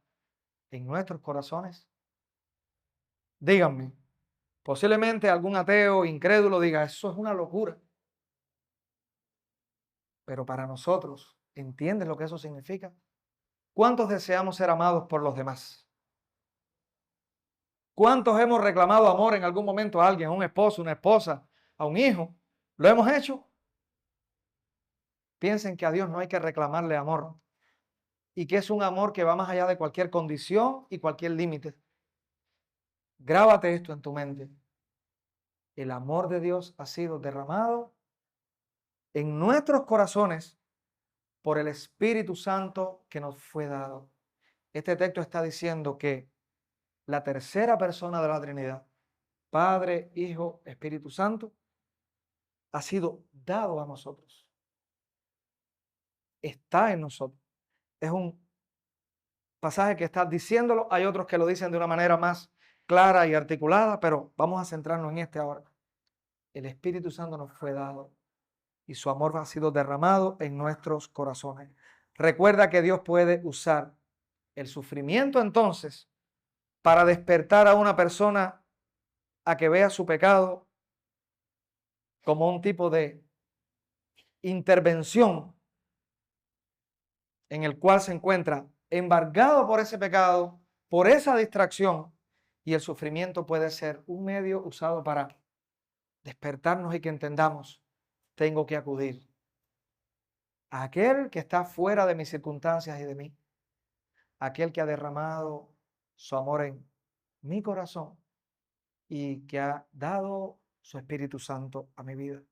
en nuestros corazones? Díganme, posiblemente algún ateo incrédulo diga, eso es una locura. Pero para nosotros, ¿entiendes lo que eso significa? ¿Cuántos deseamos ser amados por los demás? ¿Cuántos hemos reclamado amor en algún momento a alguien, a un esposo, una esposa, a un hijo? ¿Lo hemos hecho? Piensen que a Dios no hay que reclamarle amor y que es un amor que va más allá de cualquier condición y cualquier límite. Grábate esto en tu mente. El amor de Dios ha sido derramado en nuestros corazones por el Espíritu Santo que nos fue dado. Este texto está diciendo que la tercera persona de la Trinidad, Padre, Hijo, Espíritu Santo, ha sido dado a nosotros. Está en nosotros. Es un pasaje que está diciéndolo. Hay otros que lo dicen de una manera más clara y articulada, pero vamos a centrarnos en este ahora. El Espíritu Santo nos fue dado y su amor ha sido derramado en nuestros corazones. Recuerda que Dios puede usar el sufrimiento entonces para despertar a una persona a que vea su pecado como un tipo de intervención en el cual se encuentra embargado por ese pecado, por esa distracción, y el sufrimiento puede ser un medio usado para despertarnos y que entendamos, tengo que acudir a aquel que está fuera de mis circunstancias y de mí, aquel que ha derramado su amor en mi corazón y que ha dado su Espíritu Santo a mi vida.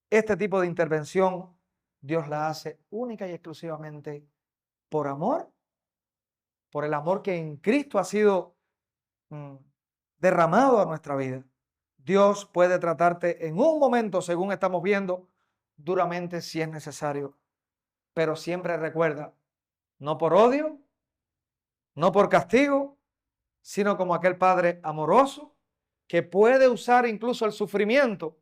Este tipo de intervención Dios la hace única y exclusivamente por amor, por el amor que en Cristo ha sido derramado a nuestra vida. Dios puede tratarte en un momento, según estamos viendo, duramente si es necesario. Pero siempre recuerda, no por odio, no por castigo, sino como aquel Padre amoroso que puede usar incluso el sufrimiento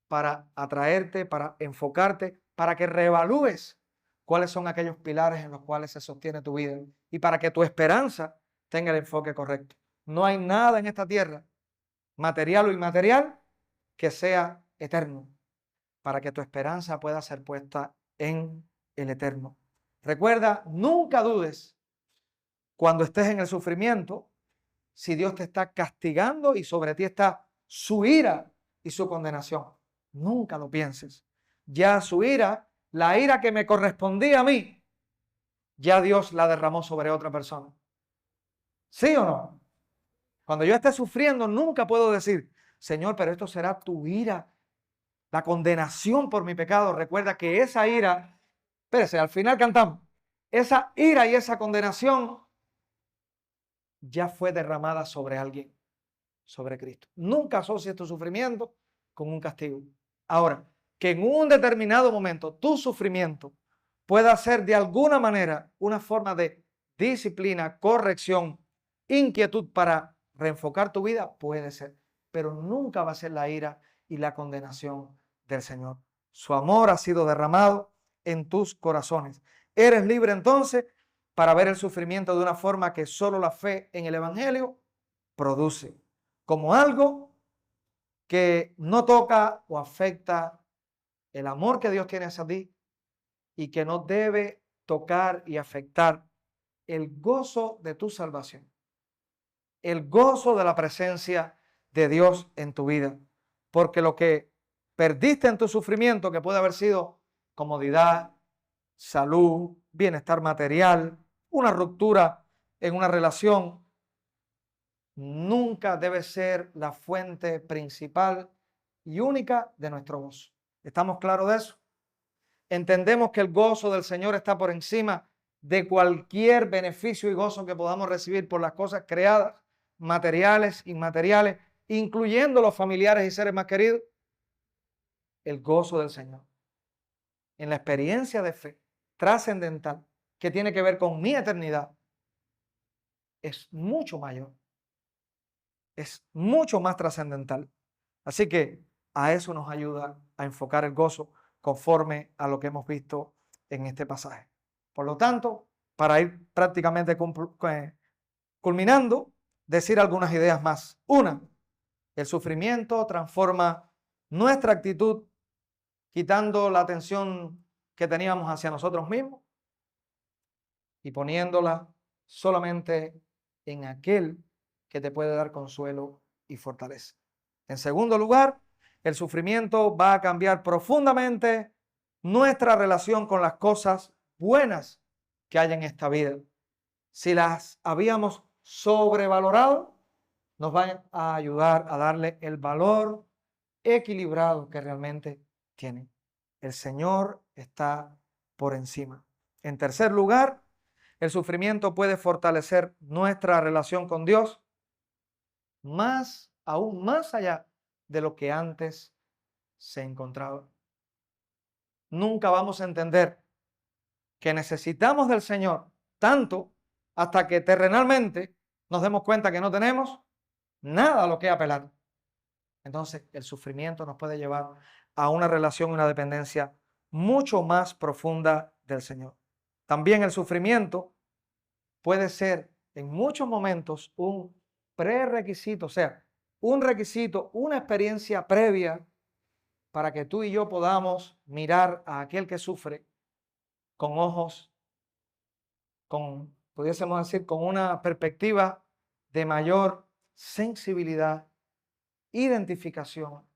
para atraerte, para enfocarte, para que reevalúes cuáles son aquellos pilares en los cuales se sostiene tu vida y para que tu esperanza tenga el enfoque correcto. No hay nada en esta tierra, material o inmaterial, que sea eterno, para que tu esperanza pueda ser puesta en el eterno. Recuerda, nunca dudes cuando estés en el sufrimiento, si Dios te está castigando y sobre ti está su ira y su condenación. Nunca lo pienses. Ya su ira, la ira que me correspondía a mí, ya Dios la derramó sobre otra persona. ¿Sí o no? Cuando yo esté sufriendo, nunca puedo decir, Señor, pero esto será tu ira, la condenación por mi pecado. Recuerda que esa ira, espérese, al final cantamos, esa ira y esa condenación ya fue derramada sobre alguien, sobre Cristo. Nunca asocies tu sufrimiento con un castigo. Ahora, que en un determinado momento tu sufrimiento pueda ser de alguna manera una forma de disciplina, corrección, inquietud para reenfocar tu vida, puede ser, pero nunca va a ser la ira y la condenación del Señor. Su amor ha sido derramado en tus corazones. Eres libre entonces para ver el sufrimiento de una forma que solo la fe en el Evangelio produce, como algo que no toca o afecta el amor que Dios tiene hacia ti y que no debe tocar y afectar el gozo de tu salvación, el gozo de la presencia de Dios en tu vida. Porque lo que perdiste en tu sufrimiento, que puede haber sido comodidad, salud, bienestar material, una ruptura en una relación, nunca debe ser la fuente principal y única de nuestro gozo. ¿Estamos claros de eso? Entendemos que el gozo del Señor está por encima de cualquier beneficio y gozo que podamos recibir por las cosas creadas, materiales, inmateriales, incluyendo los familiares y seres más queridos. El gozo del Señor en la experiencia de fe trascendental que tiene que ver con mi eternidad es mucho mayor, es mucho más trascendental. Así que a eso nos ayuda a enfocar el gozo conforme a lo que hemos visto en este pasaje. Por lo tanto, para ir prácticamente culminando, decir algunas ideas más. Una, el sufrimiento transforma nuestra actitud, quitando la atención que teníamos hacia nosotros mismos y poniéndola solamente en aquel que te puede dar consuelo y fortaleza. En segundo lugar, el sufrimiento va a cambiar profundamente nuestra relación con las cosas buenas que hay en esta vida. Si las habíamos sobrevalorado, nos van a ayudar a darle el valor equilibrado que realmente tienen. El Señor está por encima. En tercer lugar, el sufrimiento puede fortalecer nuestra relación con Dios aún más allá de lo que antes se encontraba. Nunca vamos a entender que necesitamos del Señor tanto hasta que terrenalmente nos demos cuenta que no tenemos nada a lo que apelar. Entonces, el sufrimiento nos puede llevar a una relación, una dependencia mucho más profunda del Señor. También el sufrimiento puede ser en muchos momentos un prerequisito, o sea, un requisito, una experiencia previa para que tú y yo podamos mirar a aquel que sufre con ojos, pudiésemos decir, con una perspectiva de mayor sensibilidad, identificación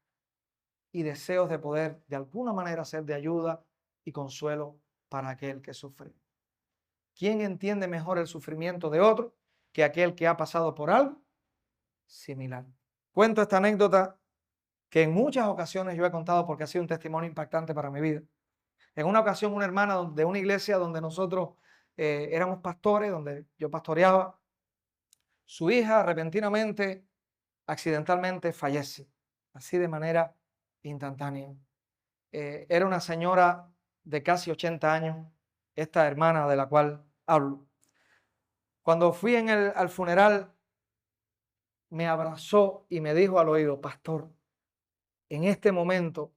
y deseos de poder de alguna manera ser de ayuda y consuelo para aquel que sufre. ¿Quién entiende mejor el sufrimiento de otro que aquel que ha pasado por algo similar? Cuento esta anécdota que en muchas ocasiones yo he contado porque ha sido un testimonio impactante para mi vida. En una ocasión, una hermana de una iglesia donde nosotros éramos pastores, donde yo pastoreaba, su hija repentinamente, accidentalmente fallece, así de manera instantánea. Era una señora de casi 80 años, esta hermana de la cual hablo. Cuando fui al funeral, me abrazó y me dijo al oído: pastor, en este momento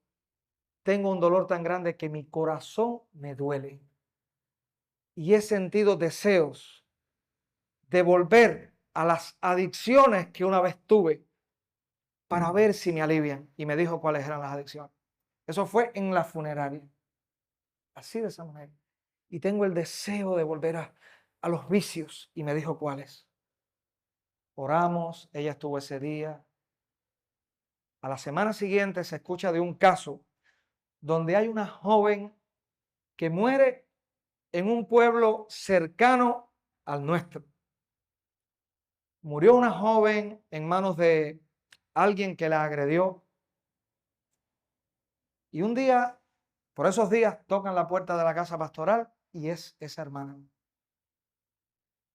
tengo un dolor tan grande que mi corazón me duele. Y he sentido deseos de volver a las adicciones que una vez tuve para ver si me alivian. Y me dijo cuáles eran las adicciones. Eso fue en la funeraria. Así de esa manera. Y tengo el deseo de volver a los vicios. Y me dijo cuáles. Oramos, ella estuvo ese día. A la semana siguiente se escucha de un caso donde hay una joven que muere en un pueblo cercano al nuestro. Murió una joven en manos de alguien que la agredió. Y un día, por esos días, tocan la puerta de la casa pastoral y es esa hermana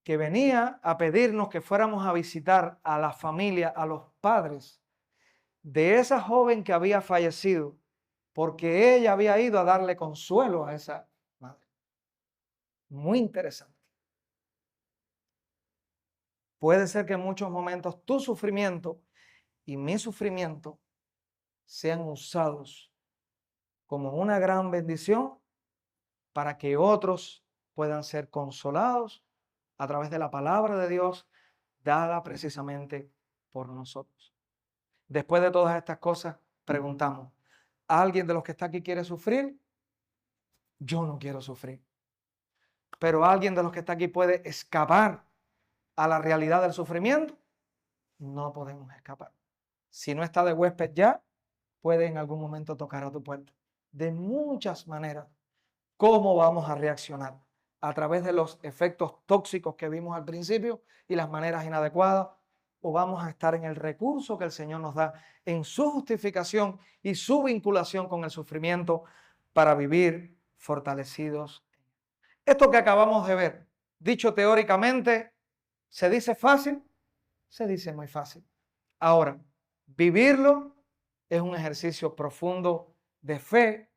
que venía a pedirnos que fuéramos a visitar a la familia, a los padres de esa joven que había fallecido, porque ella había ido a darle consuelo a esa madre. Muy interesante. Puede ser que en muchos momentos tu sufrimiento y mi sufrimiento sean usados como una gran bendición para que otros puedan ser consolados a través de la palabra de Dios dada precisamente por nosotros. Después de todas estas cosas, preguntamos, ¿alguien de los que está aquí quiere sufrir? Yo no quiero sufrir. Pero ¿alguien de los que está aquí puede escapar a la realidad del sufrimiento? No podemos escapar. Si no está de huésped ya, puede en algún momento tocar a tu puerta. De muchas maneras. ¿Cómo vamos a reaccionar? A través de los efectos tóxicos que vimos al principio y las maneras inadecuadas, o vamos a estar en el recurso que el Señor nos da en su justificación y su vinculación con el sufrimiento para vivir fortalecidos. Esto que acabamos de ver, dicho teóricamente, ¿se dice fácil? Se dice muy fácil. Ahora, vivirlo es un ejercicio profundo de fe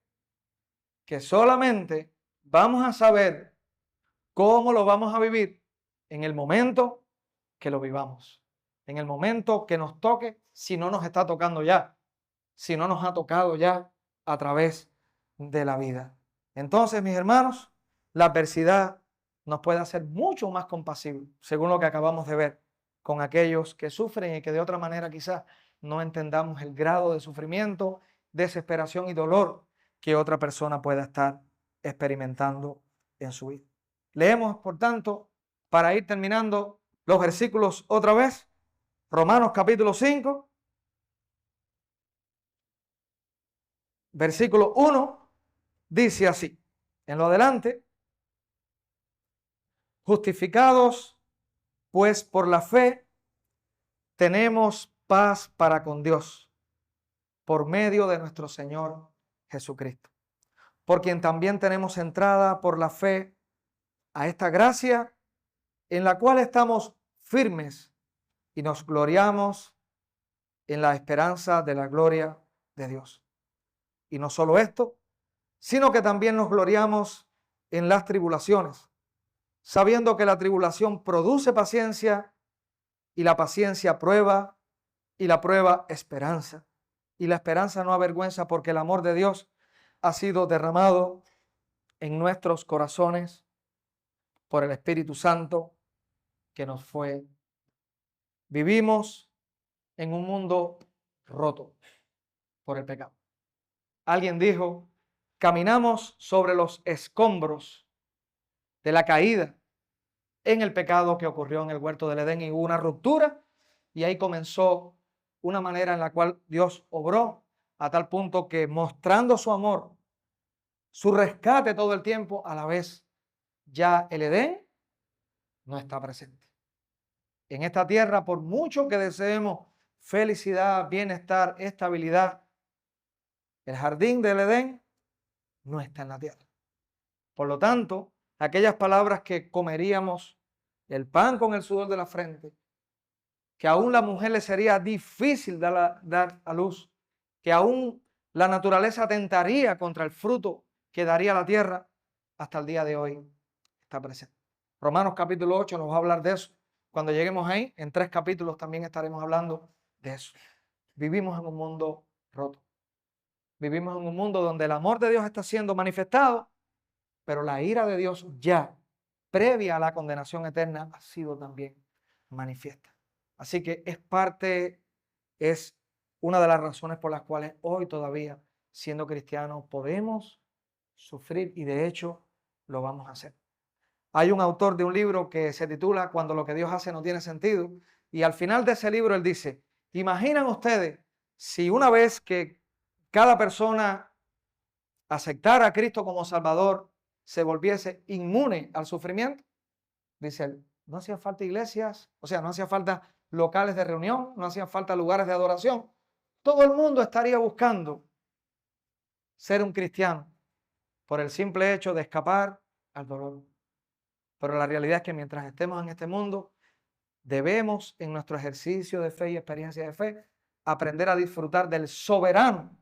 que solamente vamos a saber cómo lo vamos a vivir en el momento que lo vivamos, en el momento que nos toque, si no nos está tocando ya, si no nos ha tocado ya a través de la vida. Entonces, mis hermanos, la adversidad nos puede hacer mucho más compasivos, según lo que acabamos de ver, con aquellos que sufren y que de otra manera quizás no entendamos el grado de sufrimiento, desesperación y dolor que otra persona pueda estar experimentando en su vida. Leemos, por tanto, para ir terminando los versículos otra vez, Romanos capítulo 5, versículo 1, dice así, en lo adelante, justificados pues por la fe, tenemos paz para con Dios, por medio de nuestro Señor Jesucristo, por quien también tenemos entrada por la fe a esta gracia en la cual estamos firmes y nos gloriamos en la esperanza de la gloria de Dios. Y no solo esto, sino que también nos gloriamos en las tribulaciones, sabiendo que la tribulación produce paciencia y la paciencia prueba y la prueba esperanza. Y la esperanza no avergüenza porque el amor de Dios ha sido derramado en nuestros corazones por el Espíritu Santo que nos fue. Vivimos en un mundo roto por el pecado. Alguien dijo, caminamos sobre los escombros de la caída en el pecado que ocurrió en el huerto del Edén y hubo una ruptura y ahí comenzó una manera en la cual Dios obró a tal punto que mostrando su amor, su rescate todo el tiempo, a la vez ya el Edén no está presente. En esta tierra, por mucho que deseemos felicidad, bienestar, estabilidad, el jardín del Edén no está en la tierra. Por lo tanto, aquellas palabras que comeríamos, el pan con el sudor de la frente, que aún la mujer le sería difícil dar a luz, que aún la naturaleza atentaría contra el fruto que daría la tierra, hasta el día de hoy está presente. Romanos capítulo 8 nos va a hablar de eso. Cuando lleguemos ahí, en 3 capítulos también estaremos hablando de eso. Vivimos en un mundo roto. Vivimos en un mundo donde el amor de Dios está siendo manifestado, pero la ira de Dios ya, previa a la condenación eterna, ha sido también manifiesta. Así que es una de las razones por las cuales hoy todavía, siendo cristianos, podemos sufrir y de hecho lo vamos a hacer. Hay un autor de un libro que se titula Cuando lo que Dios hace no tiene sentido y al final de ese libro él dice, ¿imaginan ustedes si una vez que cada persona aceptara a Cristo como Salvador se volviese inmune al sufrimiento? Dice él, No hacían falta iglesias, o sea, no hacía falta locales de reunión, no hacían falta lugares de adoración. Todo el mundo estaría buscando ser un cristiano por el simple hecho de escapar al dolor. Pero la realidad es que mientras estemos en este mundo, debemos en nuestro ejercicio de fe y experiencia de fe aprender a disfrutar del soberano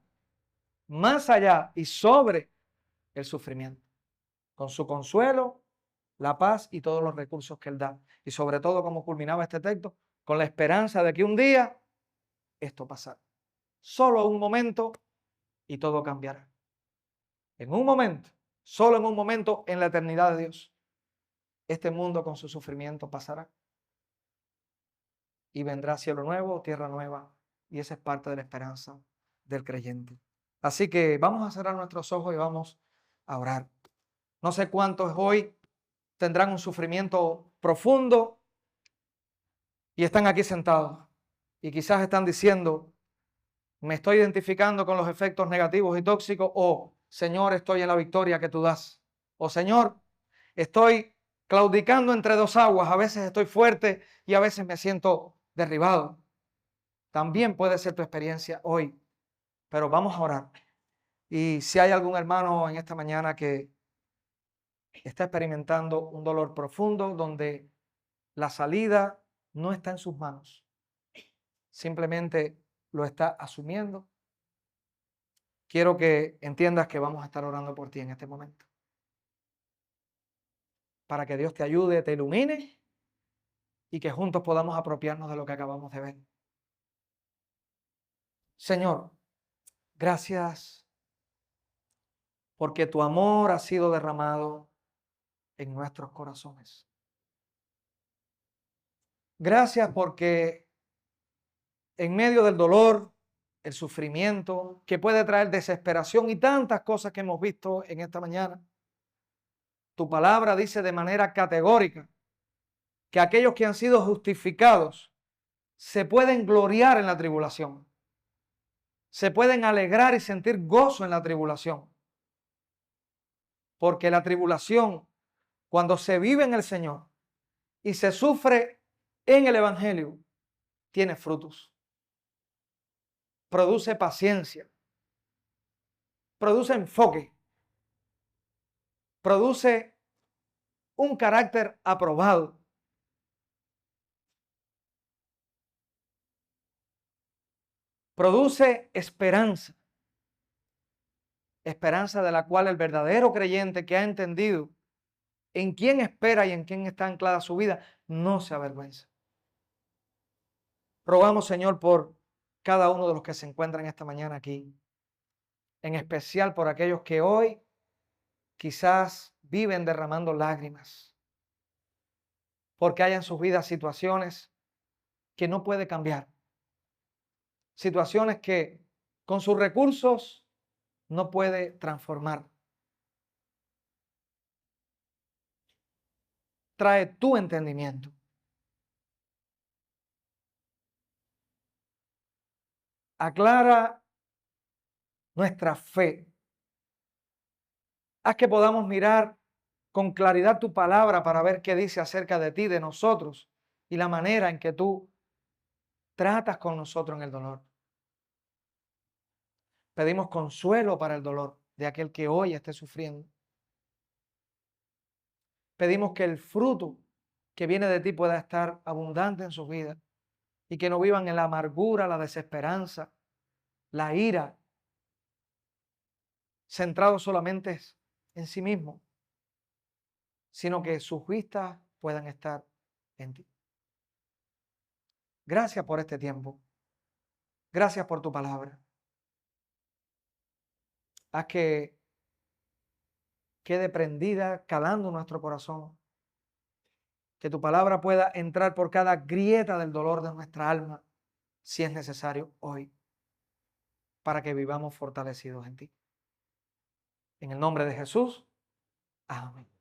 más allá y sobre el sufrimiento, con su consuelo, la paz y todos los recursos que Él da. Y sobre todo, como culminaba este texto, con la esperanza de que un día esto pasará. Solo un momento y todo cambiará. En un momento, solo en un momento en la eternidad de Dios, este mundo con su sufrimiento pasará. Y vendrá cielo nuevo, tierra nueva. Y esa es parte de la esperanza del creyente. Así que vamos a cerrar nuestros ojos y vamos a orar. No sé cuántos hoy tendrán un sufrimiento profundo y están aquí sentados. Y quizás están diciendo, me estoy identificando con los efectos negativos y tóxicos, o Señor, estoy en la victoria que tú das. O Señor, estoy claudicando entre dos aguas, a veces estoy fuerte y a veces me siento derribado. También puede ser tu experiencia hoy, pero vamos a orar. Y si hay algún hermano en esta mañana que está experimentando un dolor profundo donde la salida no está en sus manos, simplemente lo está asumiendo, quiero que entiendas que vamos a estar orando por ti en este momento, para que Dios te ayude, te ilumine y que juntos podamos apropiarnos de lo que acabamos de ver. Señor, gracias porque tu amor ha sido derramado en nuestros corazones. Gracias porque en medio del dolor, el sufrimiento, que puede traer desesperación y tantas cosas que hemos visto en esta mañana, tu palabra dice de manera categórica que aquellos que han sido justificados se pueden gloriar en la tribulación, se pueden alegrar y sentir gozo en la tribulación, porque la tribulación, cuando se vive en el Señor y se sufre en el Evangelio, tiene frutos, produce paciencia, produce enfoque, produce un carácter aprobado. Produce esperanza, esperanza de la cual el verdadero creyente que ha entendido en quién espera y en quién está anclada su vida, no se avergüenza. Rogamos, Señor, por cada uno de los que se encuentran esta mañana aquí, en especial por aquellos que hoy quizás viven derramando lágrimas, porque hay en sus vidas situaciones que no puede cambiar, situaciones que con sus recursos no puede transformar. Trae tu entendimiento. Aclara nuestra fe. Haz que podamos mirar con claridad tu palabra para ver qué dice acerca de ti, de nosotros, y la manera en que tú tratas con nosotros en el dolor. Pedimos consuelo para el dolor de aquel que hoy esté sufriendo. Pedimos que el fruto que viene de ti pueda estar abundante en sus vidas y que no vivan en la amargura, la desesperanza, la ira, centrados solamente en sí mismos, sino que sus vistas puedan estar en ti. Gracias por este tiempo. Gracias por tu palabra. Haz que quede prendida, calando nuestro corazón. Que tu palabra pueda entrar por cada grieta del dolor de nuestra alma, si es necesario hoy, para que vivamos fortalecidos en ti. En el nombre de Jesús. Amén.